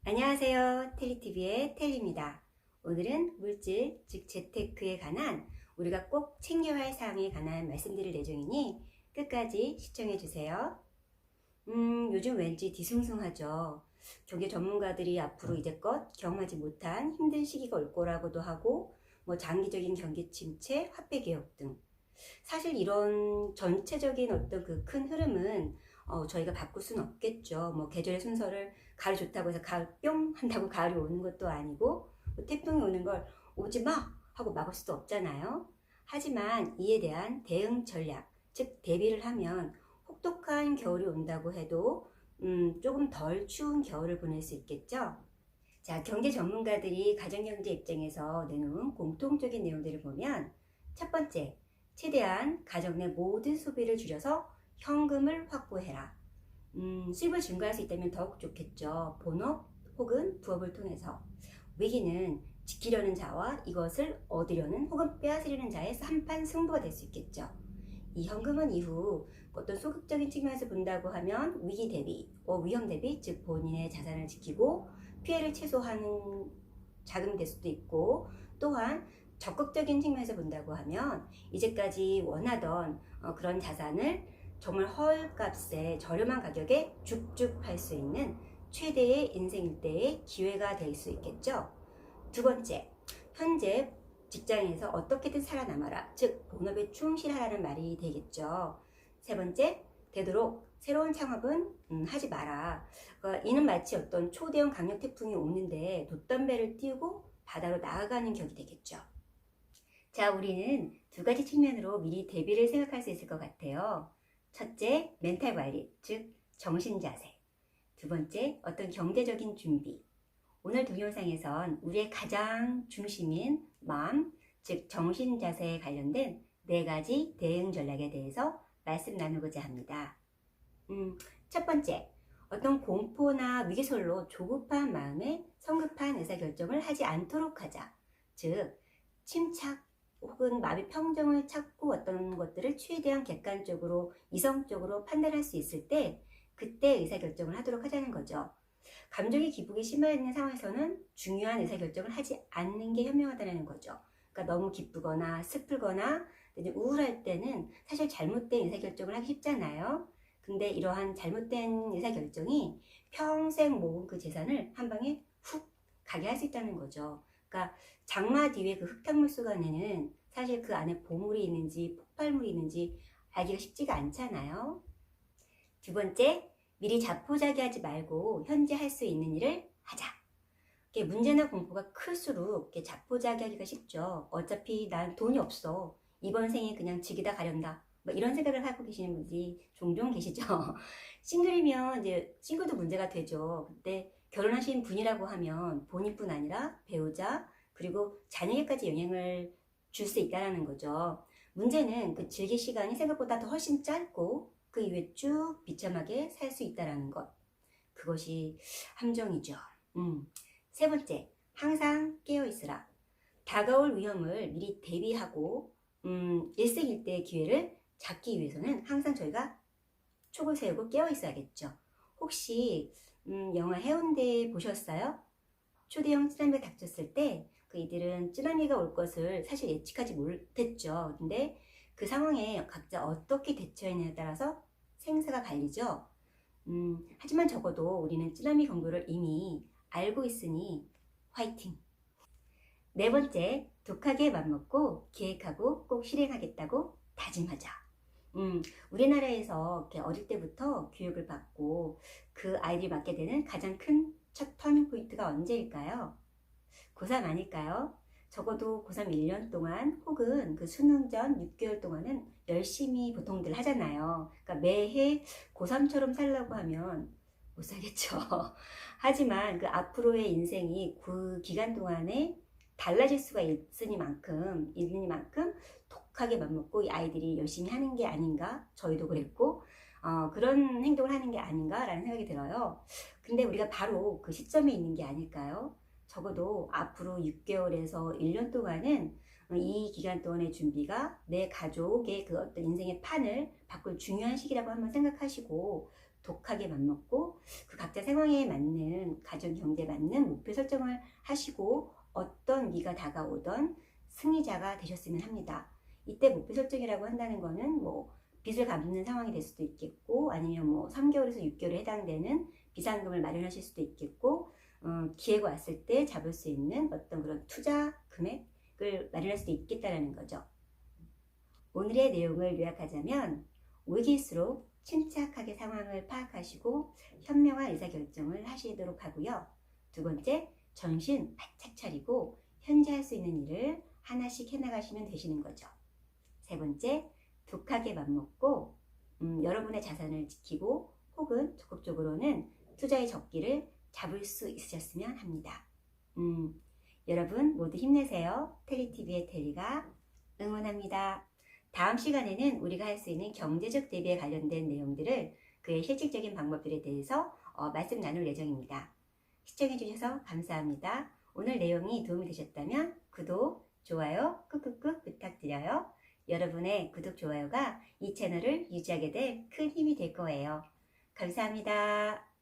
안녕하세요. 텔리TV의 텔리입니다. 오늘은 물질, 즉 재테크에 관한 우리가 꼭 챙겨야 할 사항에 관한 말씀드릴 예정이니 끝까지 시청해주세요. 요즘 왠지 뒤숭숭하죠. 경제 전문가들이 앞으로 이제껏 경험하지 못한 힘든 시기가 올 거라고도 하고 장기적인 경기 침체, 화폐 개혁 등 사실 이런 전체적인 어떤 그 큰 흐름은 저희가 바꿀 수는 없겠죠. 계절의 순서를 가을이 좋다고 해서 가을 뿅 한다고 가을이 오는 것도 아니고 태풍이 오는 걸 오지 마 하고 막을 수도 없잖아요. 하지만 이에 대한 대응 전략, 즉 대비를 하면 혹독한 겨울이 온다고 해도 조금 덜 추운 겨울을 보낼 수 있겠죠. 자, 경제 전문가들이 가정경제 입장에서 내놓은 공통적인 내용들을 보면 첫 번째, 최대한 가정 내 모든 소비를 줄여서 현금을 확보해라. 수입을 증가할 수 있다면 더욱 좋겠죠. 본업 혹은 부업을 통해서. 위기는 지키려는 자와 이것을 얻으려는 혹은 빼앗으려는 자의 한판 승부가 될 수 있겠죠. 이 현금은 이후 어떤 소극적인 측면에서 본다고 하면 위기 대비, 위험 대비, 즉 본인의 자산을 지키고 피해를 최소화하는 자금이 될 수도 있고, 또한 적극적인 측면에서 본다고 하면 이제까지 원하던 그런 자산을 정말 헐값에 저렴한 가격에 죽죽 팔 수 있는 최대의 인생 일대의 기회가 될 수 있겠죠. 두 번째, 현재 직장에서 어떻게든 살아남아라, 즉 본업에 충실하라는 말이 되겠죠. 세 번째, 되도록 새로운 창업은 하지 마라. 이는 마치 어떤 초대형 강력 태풍이 오는데 돛담배를 띄우고 바다로 나아가는 격이 되겠죠. 자, 우리는 두 가지 측면으로 미리 대비를 생각할 수 있을 것 같아요. 첫째, 멘탈 관리, 즉 정신 자세. 두 번째, 어떤 경제적인 준비. 오늘 동영상에선 우리의 가장 중심인 마음, 즉 정신 자세에 관련된 네 가지 대응 전략에 대해서 말씀 나누고자 합니다. 첫 번째, 어떤 공포나 위기설로 조급한 마음에 성급한 의사결정을 하지 않도록 하자. 즉, 침착 혹은 마음의 평정을 찾고 어떤 것들을 최대한 객관적으로, 이성적으로 판단할 수 있을 때 그때 의사결정을 하도록 하자는 거죠. 감정의 기복이 심해지는 상황에서는 중요한 의사결정을 하지 않는 게 현명하다는 거죠. 그러니까 너무 기쁘거나 슬프거나 우울할 때는 사실 잘못된 의사결정을 하기 쉽잖아요. 근데 이러한 잘못된 의사결정이 평생 모은 그 재산을 한 방에 훅 가게 할 수 있다는 거죠. 그러니까 장마 뒤에 그 흙탕물 속 안에는 사실 그 안에 보물이 있는지 폭발물이 있는지 알기가 쉽지가 않잖아요. 두 번째, 미리 자포자기하지 말고 현재 할 수 있는 일을 하자. 문제나 공포가 클수록 자포자기하기가 쉽죠. 어차피 난 돈이 없어. 이번 생에 그냥 즐기다 가련다. 이런 생각을 하고 계시는 분들이 종종 계시죠. 싱글이면 이제 싱글도 문제가 되죠. 근데 결혼하신 분이라고 하면 본인뿐 아니라 배우자 그리고 자녀에게까지 영향을 줄 수 있다는 거죠. 문제는 그 즐길 시간이 생각보다 더 훨씬 짧고 그 이후에 쭉 비참하게 살 수 있다는 것. 그것이 함정이죠. 세 번째, 항상 깨어있으라. 다가올 위험을 미리 대비하고 일생일대의 기회를 잡기 위해서는 항상 저희가 촉을 세우고 깨어있어야겠죠. 혹시 영화 해운대 보셨어요? 초대형 쓰나미가 닥쳤을 때 그 이들은 쓰나미가 올 것을 사실 예측하지 못했죠. 근데 그 상황에 각자 어떻게 대처했냐에 따라서 생사가 갈리죠. 하지만 적어도 우리는 쓰나미 경보를 이미 알고 있으니 화이팅! 네 번째, 독하게 맘먹고 계획하고 꼭 실행하겠다고 다짐하자. 우리나라에서 이렇게 어릴 때부터 교육을 받고 그 아이들이 맡게 되는 가장 큰 첫 터닝 포인트가 언제일까요? 고3 아닐까요? 적어도 고3 1년 동안 혹은 그 수능 전 6개월 동안은 열심히 보통들 하잖아요. 그러니까 매해 고3처럼 살려고 하면 못 살겠죠. 하지만 그 앞으로의 인생이 그 기간 동안에 달라질 수가 있으니만큼 독하게 맘먹고 이 아이들이 열심히 하는 게 아닌가, 저희도 그랬고 그런 행동을 하는 게 아닌가라는 생각이 들어요. 근데 우리가 바로 그 시점에 있는 게 아닐까요? 적어도 앞으로 6개월에서 1년 동안은 이 기간 동안의 준비가 내 가족의 그 어떤 인생의 판을 바꿀 중요한 시기라고 한번 생각하시고, 독하게 맘먹고 그 각자 상황에 맞는 가정 경제에 맞는 목표 설정을 하시고 어떤 위기가 다가오던 승리자가 되셨으면 합니다. 이때 목표 설정이라고 한다는 거는 뭐 빚을 갚는 상황이 될 수도 있겠고 아니면 뭐 3개월에서 6개월에 해당되는 비상금을 마련하실 수도 있겠고 기회가 왔을 때 잡을 수 있는 어떤 그런 투자 금액을 마련할 수도 있겠다는 거죠. 오늘의 내용을 요약하자면 위기일수록 침착하게 상황을 파악하시고 현명한 의사결정을 하시도록 하고요. 두 번째, 정신 바짝 차리고 현재 할 수 있는 일을 하나씩 해나가시면 되시는 거죠. 세 번째, 독하게 맘먹고 여러분의 자산을 지키고 혹은 적극적으로는 투자의 적기를 잡을 수 있으셨으면 합니다. 여러분 모두 힘내세요. 텔리TV의 텔리가 응원합니다. 다음 시간에는 우리가 할 수 있는 경제적 대비에 관련된 내용들을 그의 실질적인 방법들에 대해서 말씀 나눌 예정입니다. 시청해주셔서 감사합니다. 오늘 내용이 도움이 되셨다면 구독, 좋아요 꾹꾹꾹 부탁드려요. 여러분의 구독, 좋아요가 이 채널을 유지하게 될 큰 힘이 될 거예요. 감사합니다.